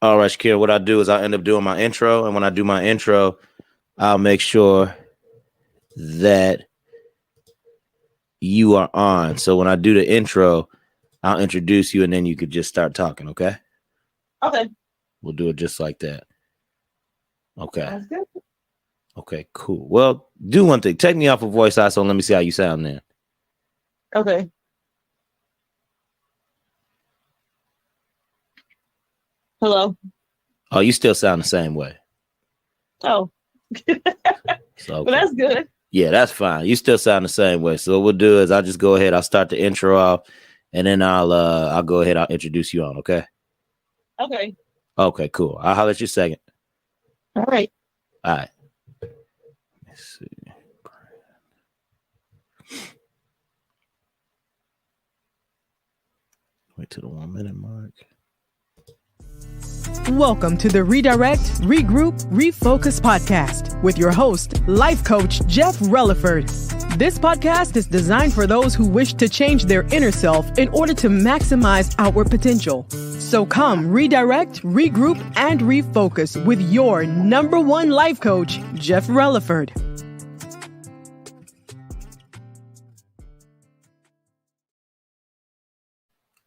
All right, Shakira, what I do is I end up doing my intro. And when I do my intro, I'll make sure that you are on. So when I do the intro, I'll introduce you and then you could just start talking. Okay. Okay. We'll do it just like that. Okay. Sounds good. Okay, cool. Well, do one thing. Take me off of voice ISO and let me see how you sound then. Okay. Hello. Oh, you still sound the same way. Oh, So, well, okay. that's good. Yeah, that's fine. You still sound the same way. So what we'll do is I'll just go ahead. I'll start the intro off, and then I'll go ahead. I'll introduce you on. Okay. Okay. Okay. Cool. I'll holler at you second. All right. All right. Let's see. Wait till the 1 minute mark. Welcome to the Redirect, Regroup, Refocus podcast with your host, life coach Jeff Releford. This podcast is designed for those who wish to change their inner self in order to maximize outward potential. So come redirect, regroup, and refocus with your number one life coach, Jeff Releford.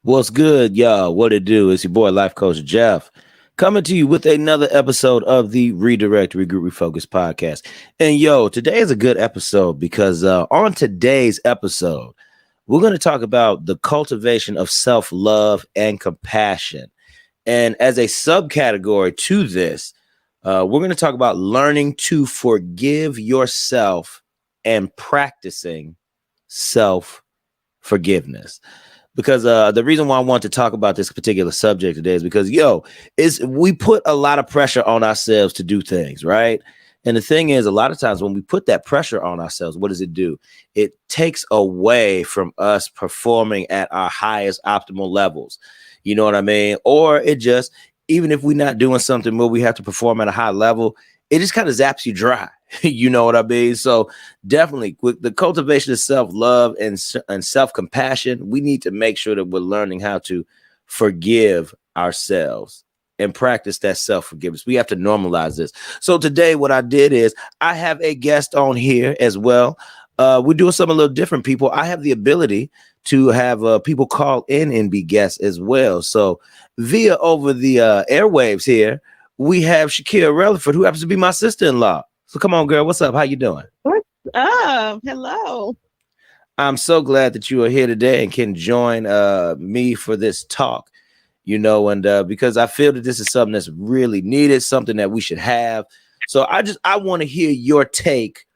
What's good, y'all? What it do? It's your boy, life coach Jeff, coming to you with another episode of the Redirect, Regroup, Refocus podcast. And yo, today is a good episode because on today's episode, we're going to talk about the cultivation of self-love and compassion. And as a subcategory to this, we're going to talk about learning to forgive yourself and practicing self-forgiveness. Because the reason why I want to talk about this particular subject today is because, we put a lot of pressure on ourselves to do things, right? And the thing is, a lot of times when we put that pressure on ourselves, what does it do? It takes away from us performing at our highest optimal levels. You know what I mean? Or it just, even if we're not doing something where we have to perform at a high level, it just kind of zaps you dry. You know what I mean? So definitely with the cultivation of self-love and self-compassion, we need to make sure that we're learning how to forgive ourselves and practice that self-forgiveness. We have to normalize this. So today what I did is I have a guest on here as well. We're doing something a little different, people. I have the ability to have people call in and be guests as well. So via over the airwaves here, we have Shakira Releford, who happens to be my sister-in-law. So come on, girl. What's up? How you doing? What's up? Hello. I'm so glad that you are here today and can join me for this talk, and because I feel that this is something that's really needed, something that we should have. So I want to hear your take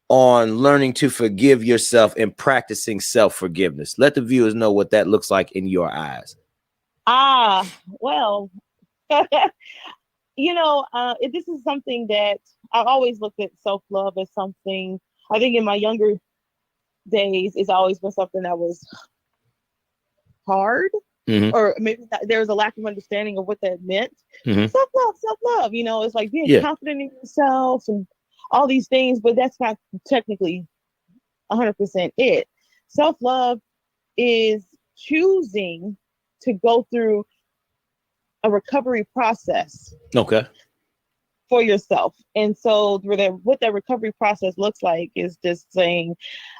on learning to forgive yourself and practicing self-forgiveness. Let the viewers know what that looks like in your eyes. Well, this is something that I always looked at self-love as something, I think in my younger days, it's always been something that was hard, or maybe there was a lack of understanding of what that meant. Self-love, it's like being confident in yourself and all these things, but that's not technically 100% it. Self-love is choosing to go through a recovery process. Okay. For yourself. And so what that recovery process looks like is just saying,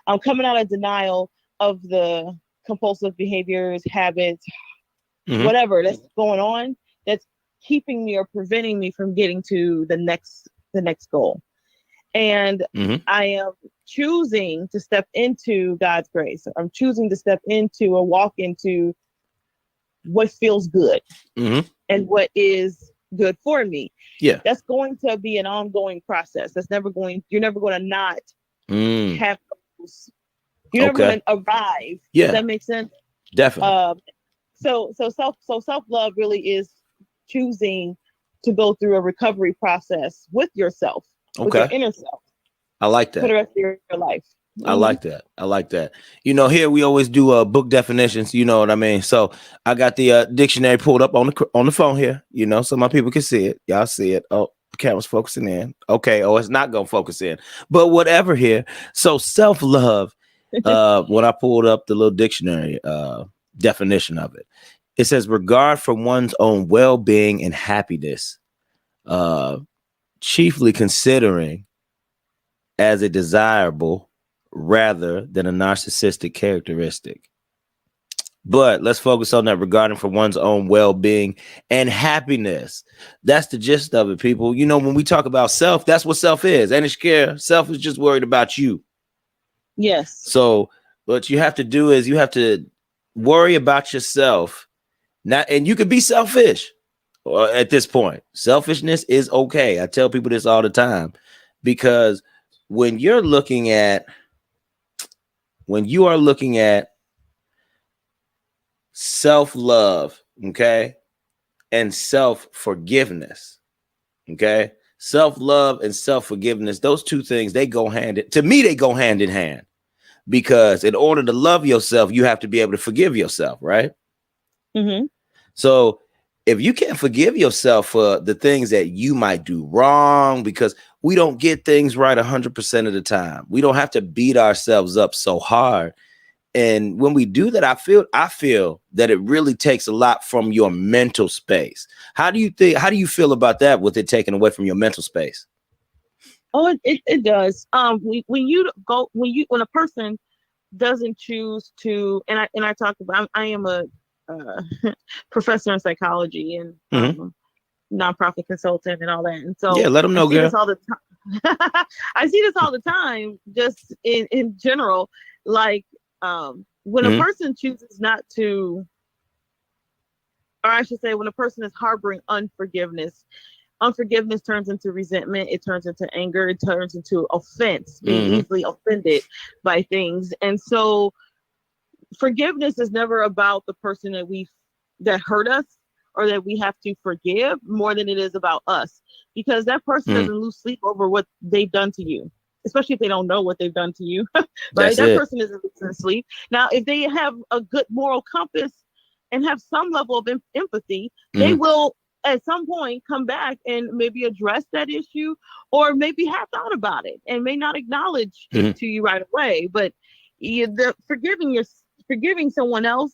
I'm coming out of denial of the compulsive behaviors, habits, whatever that's going on, that's keeping me or preventing me from getting to the next goal. And I am choosing to step into God's grace. I'm choosing to step into or walk into what feels good and what is good for me. Yeah. That's going to be an ongoing process. You're never going to not have those. You're never going to arrive. Yeah. Does that make sense? Definitely. So self-love really is choosing to go through a recovery process with yourself, with your inner self. I like that. For the rest of your life. I like that. Here we always do book definitions. You know what I mean? So I got the dictionary pulled up on the phone here, so my people can see it. Y'all see it. Oh, the camera's focusing in. Okay. Oh, it's not going to focus in, but whatever here. So self-love, when I pulled up the little dictionary definition of it, It says regard for one's own well-being and happiness, chiefly considering as a desirable rather than a narcissistic characteristic. But let's focus on that regarding for one's own well-being and happiness. That's the gist of it, people. You know, when we talk about self, that's what self is. And it's scared. Self is just worried about you. Yes. So what you have to do is you have to worry about yourself. And you can be selfish at this point. Selfishness is okay. I tell people this all the time, because when you are looking at self-love, okay, and self-forgiveness, okay, self-love and self-forgiveness, those two things, they go hand in hand, because in order to love yourself, you have to be able to forgive yourself, right? Mm-hmm. So if you can't forgive yourself for the things that you might do wrong, because we don't get things right 100% of the time, we don't have to beat ourselves up so hard. And when we do that, I feel that it really takes a lot from your mental space. How do you feel about that, with it taken away from your mental space? Oh, it does. When a person doesn't choose to, and I talk about, I am a professor in psychology and nonprofit consultant and all that. And so yeah, let them know, girl. This all the time. I see this all the time, just in general, like when a person chooses not to, or I should say, when a person is harboring unforgiveness turns into resentment. It turns into anger. It turns into offense, being easily offended by things. And so forgiveness is never about the person that hurt us or that we have to forgive, more than it is about us, because that person doesn't lose sleep over what they've done to you, especially if they don't know what they've done to you. Right? That person isn't losing sleep. Now, if they have a good moral compass and have some level of empathy, they will at some point come back and maybe address that issue, or maybe have thought about it and may not acknowledge it to you right away. But forgiving someone else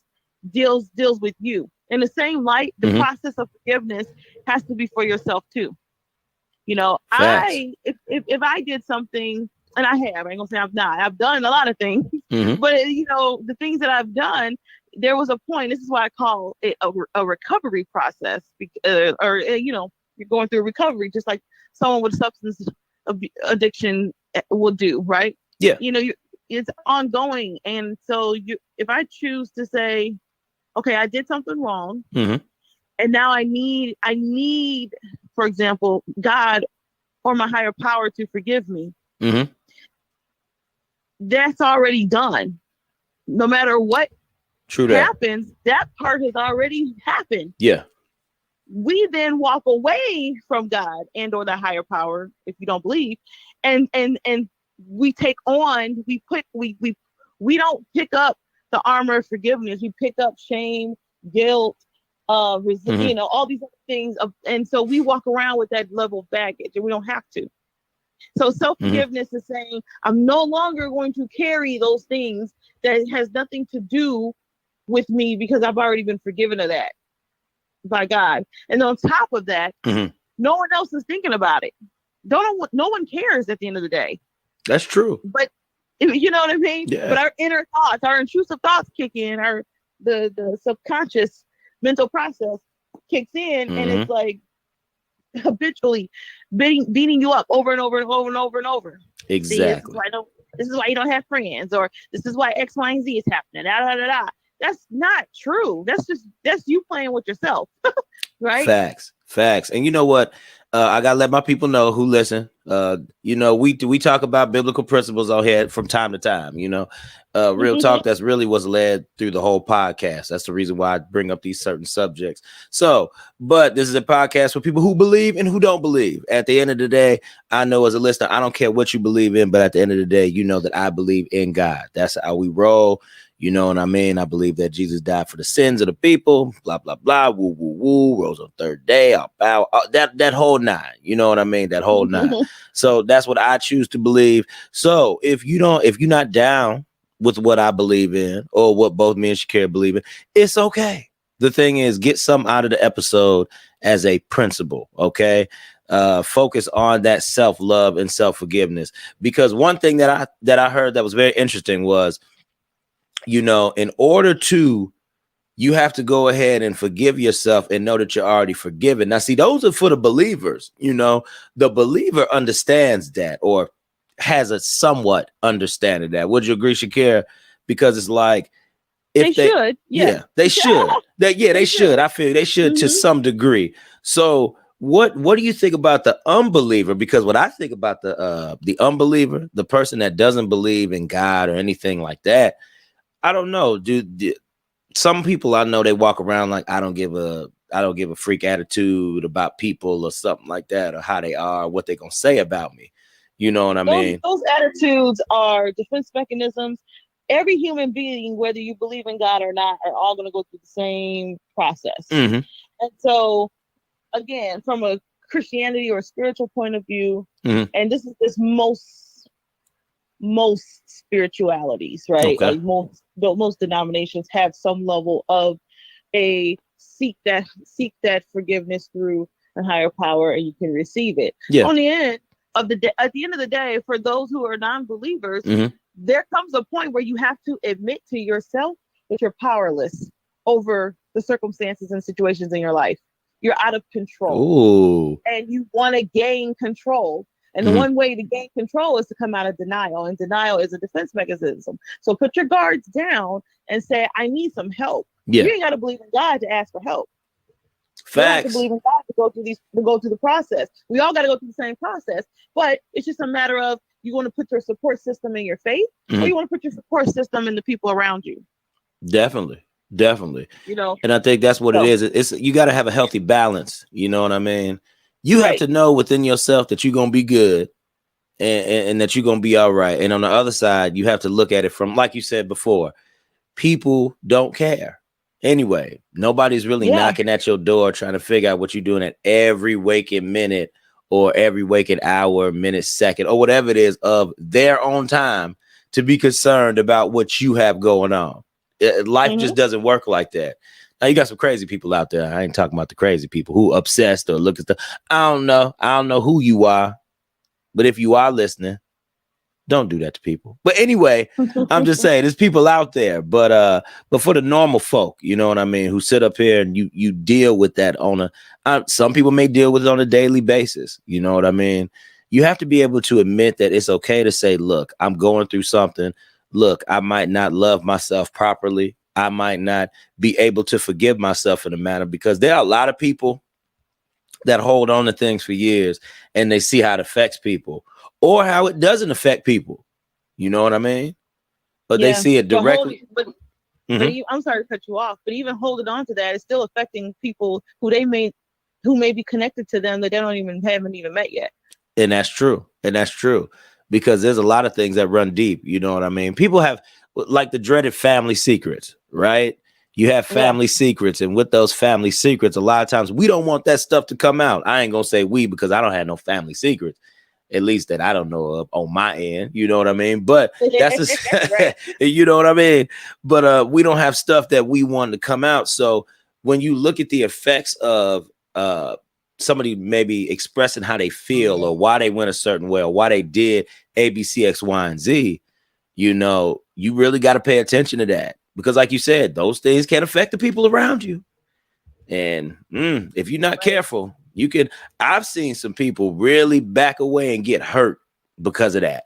deals with you. In the same light, the process of forgiveness has to be for yourself too. You know, if I did something, and I ain't gonna say I've not, I've done a lot of things, but you know, the things that I've done, there was a point, this is why I call it a recovery process, or you know, you're going through recovery, just like someone with substance addiction will do, right? Yeah. You know, it's ongoing. And so if I choose to say, okay, I did something wrong, and now I need, for example, God or my higher power to forgive me. That's already done. No matter what happens, that part has already happened. Yeah. We then walk away from God and or the higher power, if you don't believe, and we take on, we don't pick up the armor of forgiveness. We pick up shame, guilt, you know, all these other things. And so we walk around with that level of baggage, and we don't have to. So self-forgiveness is saying, I'm no longer going to carry those things that has nothing to do with me, because I've already been forgiven of that by God. And on top of that, no one else is thinking about it. No one cares at the end of the day. That's true. But you know what I mean? Yeah. But our inner thoughts, our intrusive thoughts kick in, the subconscious mental process kicks in, and it's like habitually beating you up over and over and over and over and over. Exactly. See, this is why you don't have friends, or this is why X, Y, and Z is happening. Da, da, da, da. That's not true. That's you playing with yourself. Right? Facts. And you know what? I gotta let my people know who listen. You know, we talk about biblical principles on here from time to time. You know, real talk. That's really what's led through the whole podcast. That's the reason why I bring up these certain subjects. So, but this is a podcast for people who believe and who don't believe. At the end of the day, I know as a listener, I don't care what you believe in, but at the end of the day, you know that I believe in God. That's how we roll. You know what I mean? I believe that Jesus died for the sins of the people, blah, blah, blah, woo, woo, woo, rose on third day, I'll bow, that whole nine, you know what I mean? That whole nine. So that's what I choose to believe. So if you're not down with what I believe in, or what both me and Shakira believe in, it's okay. The thing is, get something out of the episode as a principle, okay? Focus on that self-love and self-forgiveness. Because one thing that I heard that was very interesting was, in order to, you have to go ahead and forgive yourself and know that you're already forgiven. Now, see, those are for the believers. The believer understands that, or has a somewhat understanding that. Would you agree, Shakira? Because it's like, if they should, yeah, they should. They should. I feel they should to some degree. So what do you think about the unbeliever? Because what I think about the unbeliever, the person that doesn't believe in God or anything like that, I don't know. Some people I know, they walk around like, I don't give a freak attitude about people or something like that, or how they are, what they're gonna say about me. You know what I mean? Those attitudes are defense mechanisms. Every human being, whether you believe in God or not, are all going to go through the same process. Mm-hmm. And so, again, from a Christianity or a spiritual point of view, and this is most spiritualities, right? Okay. Like most denominations have some level of a seek that forgiveness through a higher power, and you can receive it. Yeah. At the end of the day, for those who are non-believers, there comes a point where you have to admit to yourself that you're powerless over the circumstances and situations in your life. You're out of control. Ooh. And you want to gain control. And the one way to gain control is to come out of denial. And denial is a defense mechanism. So put your guards down and say, I need some help. Yeah. You ain't got to believe in God to ask for help. Facts. You have to believe in God to go through the process. We all got to go through the same process, but it's just a matter of, you want to put your support system in your faith, or you want to put your support system in the people around you. Definitely. And I think that's what it is. It's, you got to have a healthy balance. You know what I mean? You have to know within yourself that you're going to be good, and that you're going to be all right. And on the other side, you have to look at it from, like you said before, people don't care. Anyway, nobody's really knocking at your door trying to figure out what you're doing at every waking minute, or every waking hour, minute, second, or whatever it is of their own time to be concerned about what you have going on. Life just doesn't work like that. Now, you got some crazy people out there. I ain't talking about the crazy people who obsessed or look at stuff. I don't know who you are, but if you are listening, don't do that to people. But anyway, I'm just saying there's people out there, but for the normal folk, you know what I mean, who sit up here and you deal with that on some people may deal with it on a daily basis. You know what I mean? You have to be able to admit that it's okay to say, look, I'm going through something. Look, I might not love myself properly. I might not be able to forgive myself in a manner, because there are a lot of people that hold on to things for years and they see how it affects people, or how it doesn't affect people. You know what I mean? But they see it directly. But I'm sorry to cut you off, but even holding on to that is still affecting people who may be connected to them that they haven't even met yet. And that's true. Because there's a lot of things that run deep. You know what I mean? People have, like, the dreaded family secrets, right? You have family secrets, and with those family secrets, a lot of times we don't want that stuff to come out. I ain't gonna say we, because I don't have no family secrets, at least that I don't know of on my end. You know what I mean? But that's just, you know what I mean? But we don't have stuff that we want to come out. So when you look at the effects of somebody maybe expressing how they feel, or why they went a certain way, or why they did A, B, C, X, Y, and Z, you really got to pay attention to that. Because like you said, those things can affect the people around you. And if you're not careful, I've seen some people really back away and get hurt because of that,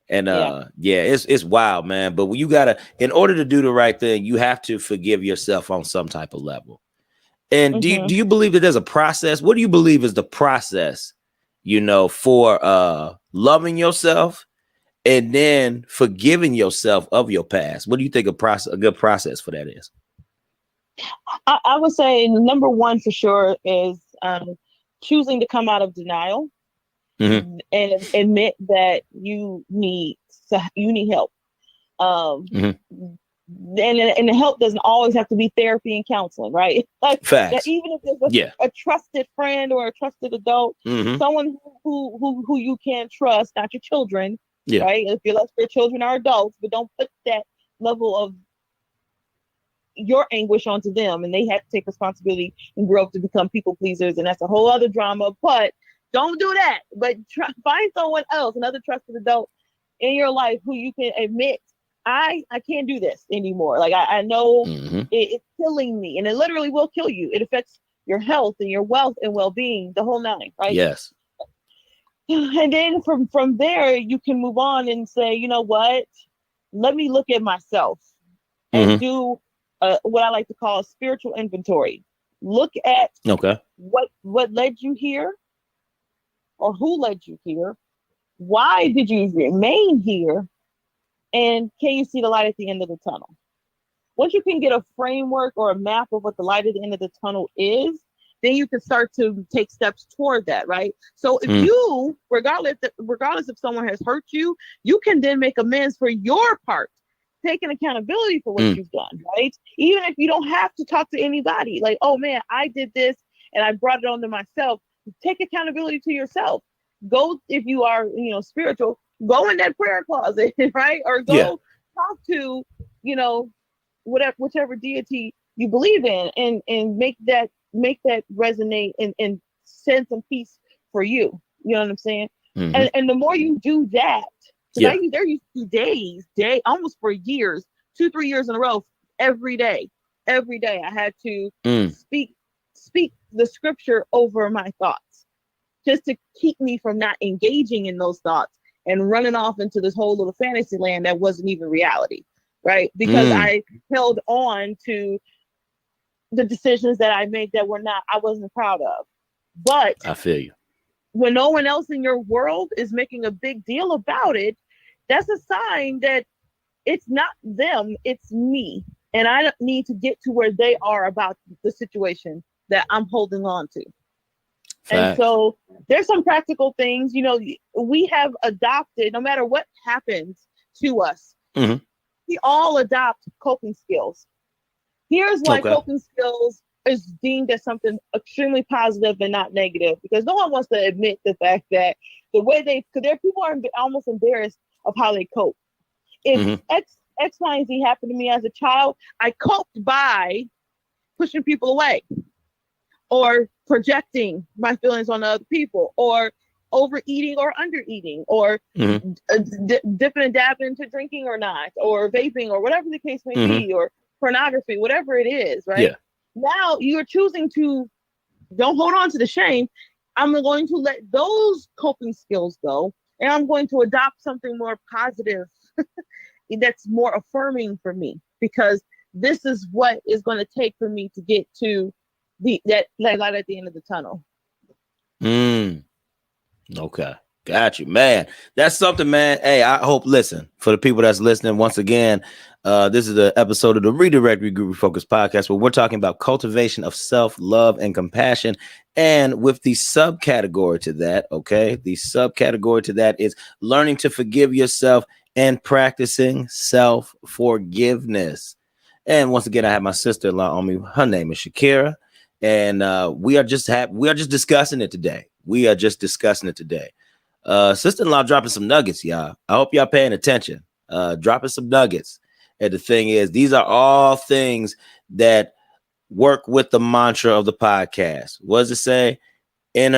And it's wild, man. But you gotta, in order to do the right thing, you have to forgive yourself on some type of level. And do you believe that there's a process? What do you believe is the process, for loving yourself and then forgiving yourself of your past? What do you think a good process for that is? I would say number one for sure is choosing to come out of denial and admit that you need help. And the help doesn't always have to be therapy and counseling, right? Like, facts. Even if there's a trusted friend or a trusted adult, someone who you can trust, not your children, right? If your children are adults, but don't put that level of your anguish onto them, and they have to take responsibility and grow up to become people pleasers, and that's a whole other drama. But don't do that. But find someone else, another trusted adult in your life who you can admit, I can't do this anymore. Like I know it's killing me, and it literally will kill you. It affects your health and your wealth and well-being, the whole nine, right? Yes. And then from there, you can move on and say, you know what? Let me look at myself and do what I like to call a spiritual inventory. Look at what led you here, or who led you here. Why did you remain here? And can you see the light at the end of the tunnel? Once you can get a framework or a map of what the light at the end of the tunnel is, then you can start to take steps toward that, right? So if you, regardless if someone has hurt you, you can then make amends for your part, taking accountability for what you've done, right? Even if you don't have to talk to anybody, like, oh man, I did this and I brought it on to myself. Take accountability to yourself. Go, if you are, spiritual, go in that prayer closet, right? Or go talk to, whichever deity you believe in, and make that resonate and send some peace for you. You know what I'm saying? And the more you do that, because there used to be almost for years, 2-3 years in a row, every day I had to speak the scripture over my thoughts, just to keep me from not engaging in those thoughts and running off into this whole little fantasy land that wasn't even reality, right? Because I held on to the decisions that I made that I wasn't proud of. But I feel you. When no one else in your world is making a big deal about it, that's a sign that it's not them, it's me. And I need to get to where they are about the situation that I'm holding on to. And so there's some practical things, we have adopted, no matter what happens to us, we all adopt coping skills. Here's why coping skills is deemed as something extremely positive and not negative, because no one wants to admit the fact that the way because there people are almost embarrassed of how they cope. If X, Y, and Z happened to me as a child, I coped by pushing people away, or projecting my feelings on other people, or overeating or undereating, or dipping and dabbing into drinking or not, or vaping, or whatever the case may be, or pornography, whatever it is, right? Now you're choosing to don't hold on to the shame. I'm going to let those coping skills go, and I'm going to adopt something more positive that's more affirming for me, because this is what is going to take for me to get to that light at the end of the tunnel. Okay. Got you, man. That's something, man. Hey, I hope, listen, for the people that's listening, once again, this is the episode of the Redirect, Regroup, Refocus podcast, where we're talking about cultivation of self-love and compassion. And with the subcategory to that, the subcategory to that is learning to forgive yourself and practicing self-forgiveness. And once again, I have my sister-in-law on me. Her name is Shakira. And we are just discussing it today. Sister-in-law dropping some nuggets, y'all. I hope y'all paying attention. Dropping some nuggets. And the thing is, these are all things that work with the mantra of the podcast. What does it say? We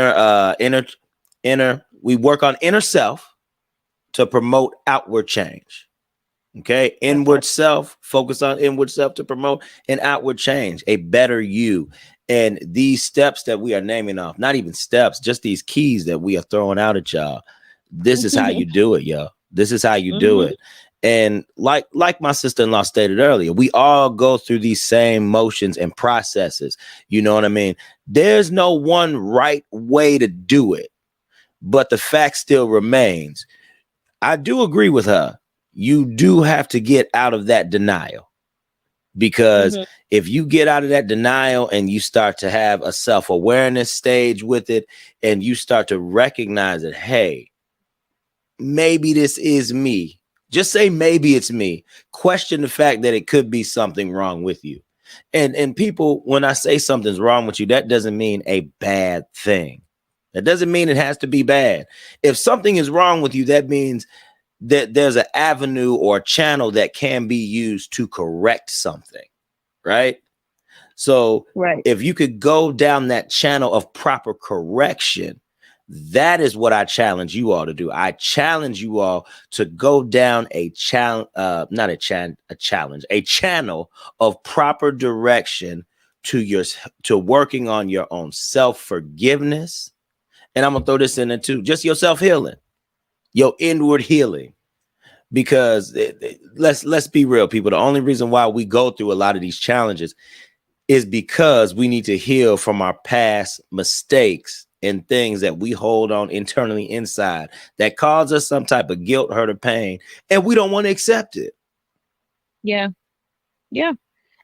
work on inner self to promote outward change. Okay, inward self, focus on inward self to promote an outward change, a better you. And these steps that we are naming off, not even steps, just these keys that we are throwing out at y'all. This is how you do it, yo. This is how you do it. And like my sister-in-law stated earlier, we all go through these same motions and processes. You know what I mean? There's no one right way to do it, but the fact still remains. I do agree with her. You do have to get out of that denial, because if you get out of that denial and you start to have a self-awareness stage with it, and you start to recognize that, hey, maybe this is me. Just say, maybe it's me. Question the fact that it could be something wrong with you. And people, when I say something's wrong with you, that doesn't mean a bad thing. That doesn't mean it has to be bad. If something is wrong with you, that means that there's an avenue or a channel that can be used to correct something, right? So Right. if you could go down that channel of proper correction, that is what I challenge you all to do. I challenge you all to go down a challenge, not a challenge, a channel of proper direction to working on your own self-forgiveness. And I'm gonna throw this in there too, just your self-healing, your inward healing. Because let's be real, people. The only reason why we go through a lot of these challenges is because we need to heal from our past mistakes and things that we hold on internally inside that cause us some type of guilt, hurt, or pain, and we don't want to accept it. Yeah. Yeah.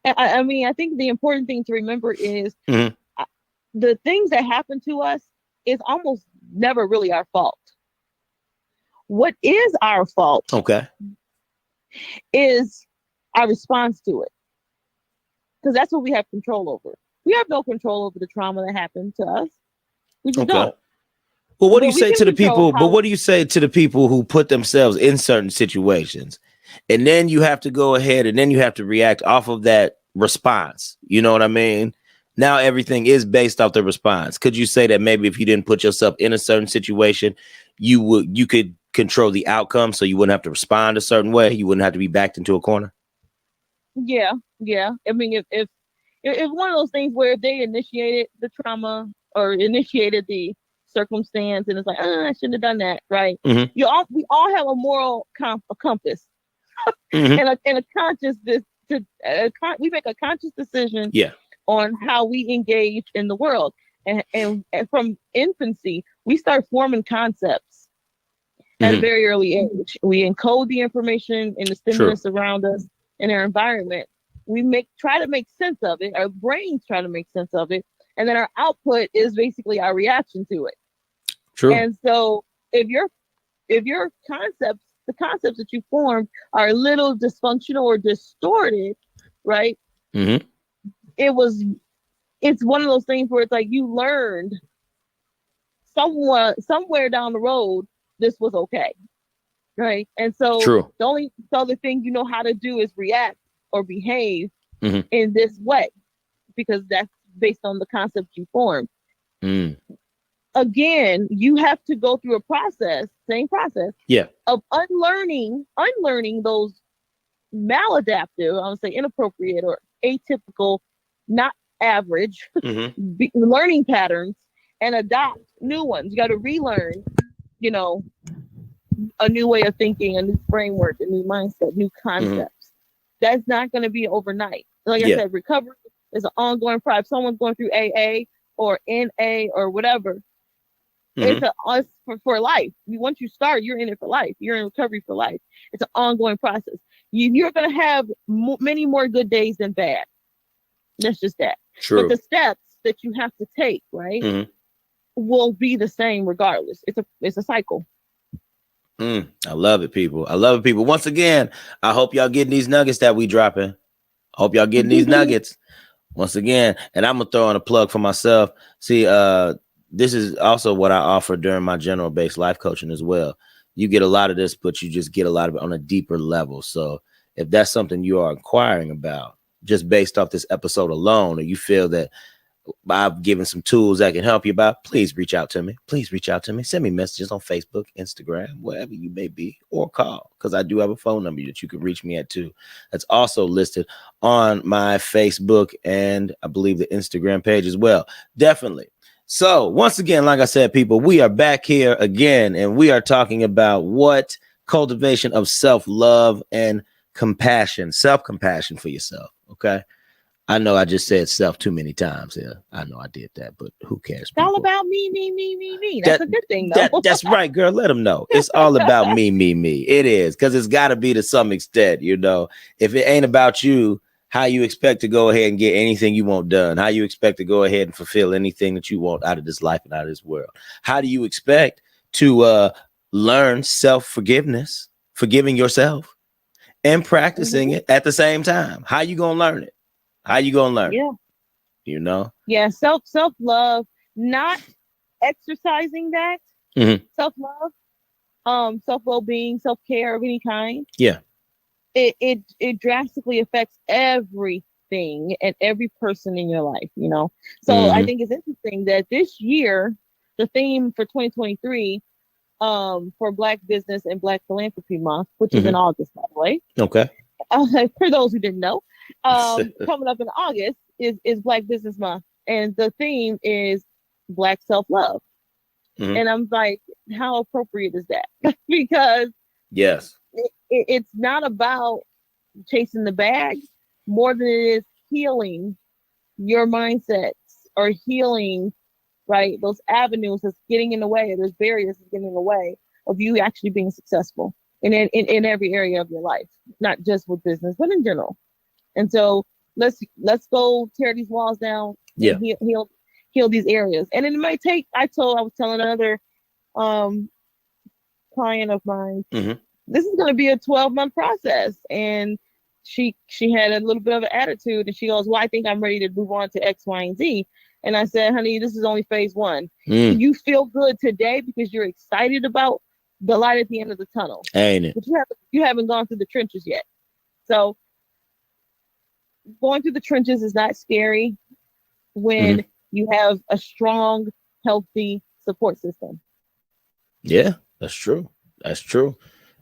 I mean, I think the important thing to remember is the things that happen to us is almost never really our fault. What is our fault Okay. is our response to it. Because that's what we have control over. We have no control over the trauma that happened to us. We just don't. Well, what do you But we say can to the control people? But how. what do you say to the people who put themselves in certain situations, and then you have to go ahead and then you have to react off of that response? You know what I mean? Now everything is based off the response. Could you say that maybe if you didn't put yourself in a certain situation, you could control the outcome, so you wouldn't have to respond a certain way? You wouldn't have to be backed into a corner. Yeah, yeah. I mean, if it's one of those things where they initiated the trauma or initiated the circumstance, and it's like, I shouldn't have done that, right? Mm-hmm. We all have a moral compass Mm-hmm. and a conscious we make a conscious decision Yeah. on how we engage in the world, and from infancy we start forming concepts at a very early age. We encode the information in the stimulus around us in our environment. We try to make sense of it. Our brains try to make sense of it, and then our output is basically our reaction to it. True. And so if your the concepts that you formed are a little dysfunctional or distorted, right? Mm-hmm. It's one of those things where it's like you learned somewhere down the road this was okay, right? And so True. the only other thing you know how to do is react or behave in this way, because that's based on the concept you formed. Again, you have to go through a same process of unlearning those maladaptive, I would say inappropriate or atypical, not average learning patterns, and adopt new ones. You got to relearn, a new way of thinking, a new framework, a new mindset, new concepts. That's not going to be overnight. Like I said, recovery is an ongoing process. If someone's going through AA or NA or whatever, it's for life. Once you start, you're in it for life. You're in recovery for life. It's an ongoing process. You're going to have many more good days than bad. That's just that. True. But the steps that you have to take, right, will be the same regardless. It's a cycle. I love it, people. I love it, people. Once again, I hope y'all getting these nuggets that we dropping. I hope y'all getting these nuggets. Once again, and I'm gonna throw in a plug for myself. See, this is also what I offer during my general based life coaching as well. You get a lot of this, but you just get a lot of it on a deeper level. So if that's something you are inquiring about, just based off this episode alone, or you feel that I've given some tools that can help you about, please reach out to me. Please reach out to me. Send me messages on Facebook, Instagram, wherever you may be, or call, because I do have a phone number that you can reach me at too. That's also listed on my Facebook and I believe the Instagram page as well. Definitely. So once again, like I said, people, we are back here again, and we are talking about what cultivation of self-love and compassion, self-compassion for yourself. Okay. I know I just said self too many times here. I know I did that, but who cares? It's all about me. That's a good thing, though. That's right, girl. Let them know. It's all about me. It is, because it's got to be to some extent, If it ain't about you, how you expect to go ahead and get anything you want done? How you expect to go ahead and fulfill anything that you want out of this life and out of this world? How do you expect to learn self-forgiveness, forgiving yourself, and practicing it at the same time? How you gonna learn it? How you gonna learn? Yeah. Yeah. Self-love, not exercising that. Self-love, self-well-being, self-care of any kind. Yeah. It drastically affects everything everything and every person in your life, you know? So I think it's interesting that this year, the theme for 2023, for Black Business and Black Philanthropy Month, which is in August, by the way. Okay. For those who didn't know, coming up in August is Black Business Month. And the theme is Black self-love. And I'm like, how appropriate is that? Because yes, it's not about chasing the bag more than it is healing your mindsets or healing, right? Those avenues that's getting in the way, those barriers that's getting in the way of you actually being successful in every area of your life, not just with business, but in general. And so let's go tear these walls down and heal these areas. And it might take, I was telling another client of mine, this is going to be a 12-month process. And she had a little bit of an attitude, and she goes, well, I think I'm ready to move on to X, Y, and Z. And I said, honey, this is only phase one. You feel good today because you're excited about the light at the end of the tunnel. Ain't it? But you haven't gone through the trenches yet. So going through the trenches is not scary when you have a strong, healthy support system. Yeah, that's true. That's true.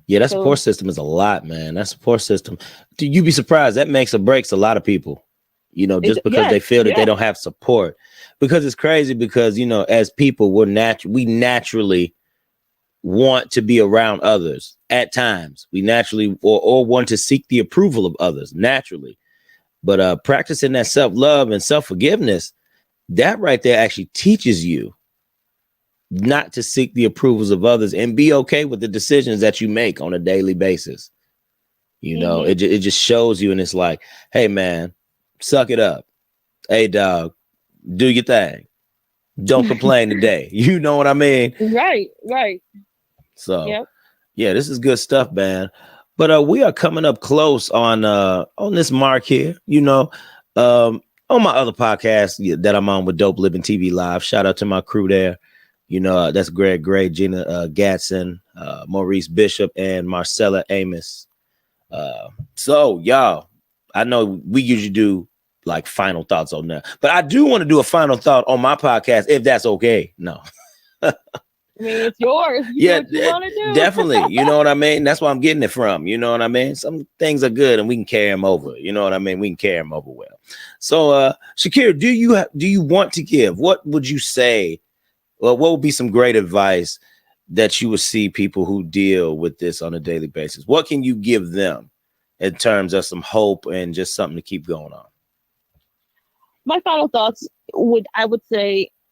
Yeah, that support system is a lot, man. That support system, you'd be surprised. That makes or breaks a lot of people, you know, just because they feel that they don't have support. Because it's crazy because, you know, as people, we naturally want to be around others at times. We naturally or want to seek the approval of others naturally. But practicing that self-love and self-forgiveness, that right there actually teaches you not to seek the approvals of others and be okay with the decisions that you make on a daily basis. You know, it just shows you, and it's like, hey, man, suck it up. Hey, dog, do your thing. Don't complain today. You know what I mean? Right. So, yeah, this is good stuff, man. But we are coming up close on this mark here, you know, on my other podcast that I'm on with Dope Living TV Live. Shout out to my crew there. You know, that's Greg Gray, Gina Gatson, Maurice Bishop, and Marcella Amos. So, y'all, I know we usually do like final thoughts on that, but I do want to do a final thought on my podcast, if that's okay. No. I mean, it's yours. You do what you want to do. Definitely. You know what I mean? That's where I'm getting it from. You know what I mean? Some things are good and we can carry them over. You know what I mean? We can carry them over well. So, Shakira, do you want to give? What would you say? Well, what would be some great advice that you would see people who deal with this on a daily basis? What can you give them in terms of some hope and just something to keep going on? My final thoughts I would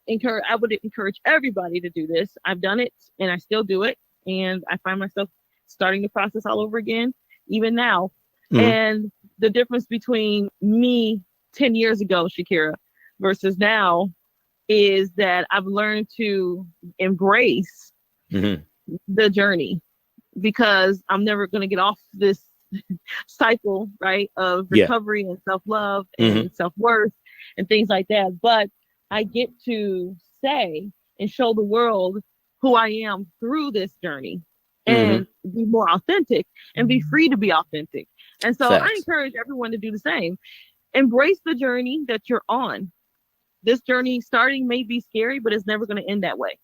encourage everybody to do this. I've done it and I still do it. And I find myself starting the process all over again, even now. And the difference between me 10 years ago, Shakira, versus now is that I've learned to embrace the journey, because I'm never going to get off this cycle, right, of recovery and self-love and self-worth and things like that. But I get to say and show the world who I am through this journey and be more authentic and be free to be authentic. And so I encourage everyone to do the same. Embrace the journey that you're on. This journey starting may be scary, but it's never going to end that way.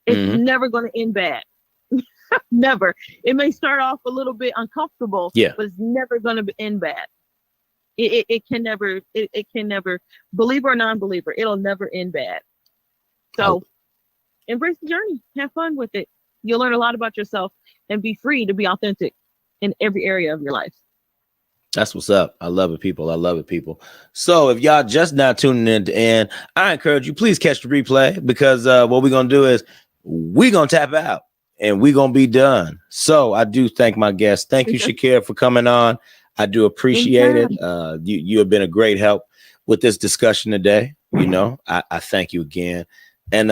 It's never going to end bad. Never. It may start off a little bit uncomfortable, but it's never going to end bad. It can never, believer or non-believer, it'll never end bad. So embrace the journey, have fun with it. You'll learn a lot about yourself and be free to be authentic in every area of your life. That's what's up. I love it, people. I love it, people. So if y'all just now tuning in to end, I encourage you, please catch the replay, because what we're going to do is we're going to tap out and we're going to be done. So I do thank my guests. Thank you, Shakira, for coming on. I do appreciate it. You have been a great help with this discussion today. You know, I thank you again. And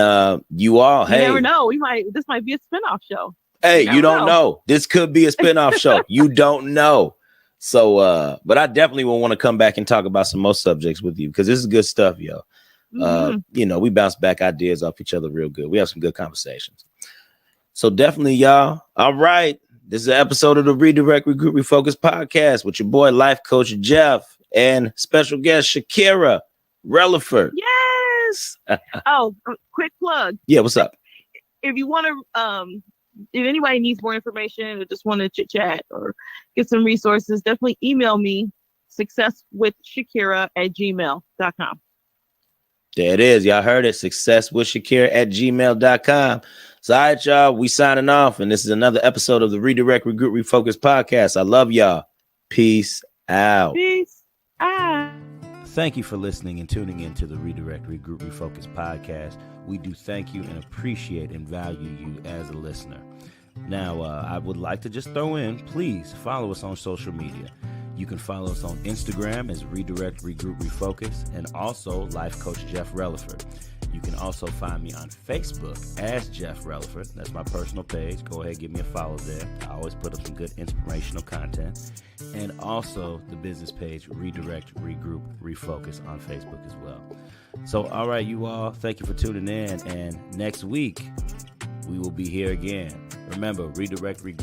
you all, you never know. This might be a spinoff show. Hey, you don't know. This could be a spinoff show. You don't know. So, but I definitely will want to come back and talk about some more subjects with you, because this is good stuff, yo. You know, we bounce back ideas off each other real good. We have some good conversations. So definitely, y'all. All right. This is an episode of the Redirect, Regroup, Refocus podcast with your boy, Life Coach Jeff. and special guest Shakira Releford. Yes. Oh, quick plug. Yeah, what's up? If you want to, if anybody needs more information or just want to chit chat or get some resources, definitely email me successwithshakira@gmail.com. There it is. Y'all heard it. Successwithshakira@gmail.com. So, all right, y'all, we signing off. And this is another episode of the Redirect, Regroup, Refocus podcast. I love y'all. Peace out. Peace out. Thank you for listening and tuning in to the Redirect, Regroup, Refocus podcast. We do thank you and appreciate and value you as a listener. Now, I would like to just throw in, please follow us on social media. You can follow us on Instagram as Redirect, Regroup, Refocus, and also Life Coach Jeff Releford. You can also find me on Facebook as Jeff Releford. That's my personal page. Go ahead, give me a follow there. I always put up some good inspirational content. And also the business page, Redirect, Regroup, Refocus on Facebook as well. So, all right, you all, thank you for tuning in. And next week, we will be here again. Remember, Redirect, Regroup.